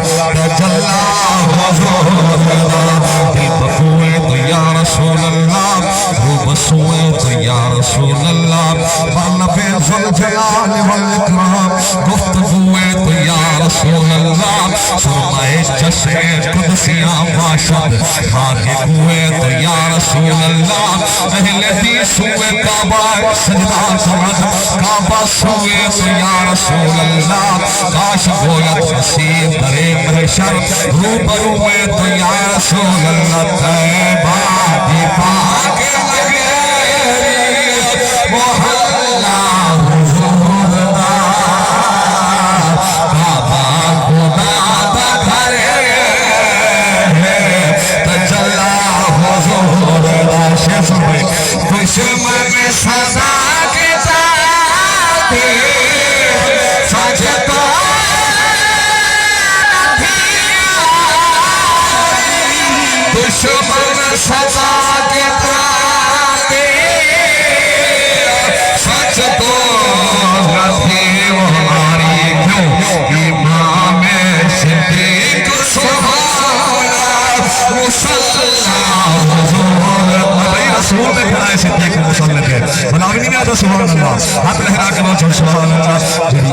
तजल्ला हुजूरदा दिल बकुए तो या रसूल अल्लाह वो बसुए तो या रसूल अल्लाह बालबे ज़ुल्जलाल वल इकराम गुफ्तगुए तो या रसूल अल्लाह फरमाए चश्मे कुदसियां बाशद भागे हुए तो या रसूल अल्लाह अहले दीस हुए काबा सजदा समझ काबा हुए तो या रसूल अल्लाह काश गोयत नसीब करे महशर रूबरू हुए तो या रसूल अल्लाह तैबा दी पाके लगे मोहल्ला हुजूरदा काबा खुदा दा घर तजल्ला हुजूरदा शेख में दुश्मन में सदा के साथी सजदा दुश्मन सदा के ताते सच तो नथी हमारी क्यों इमाम सिद्दीक सुभाना मुसल्ला हुजूर भाई रसूल में खड़ा है सिद्दीक मुसल्ला पे मनावी में आता सुभान अल्लाह हाथ लहरा के बोलो सुभान अल्लाह जरी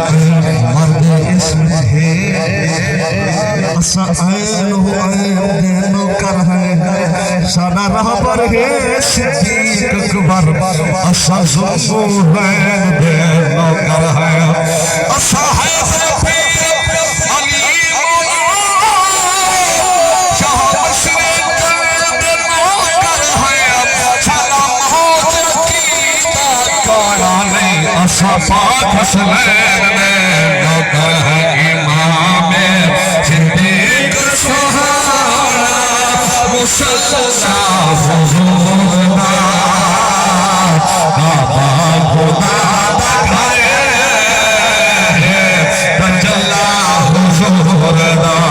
मर्द इसम है असाइन हुआ देनो कर है सादा रहबर है सिद्दीक अकबर असा ज़ुल्फ़ु है देनो कर है असा है पाक हसनैन में नौकर है इमाम सिद्दीक सुहाना मुसल्ला हुजूरदा काबा खुदा दा घर तजल्ला हुजूरदा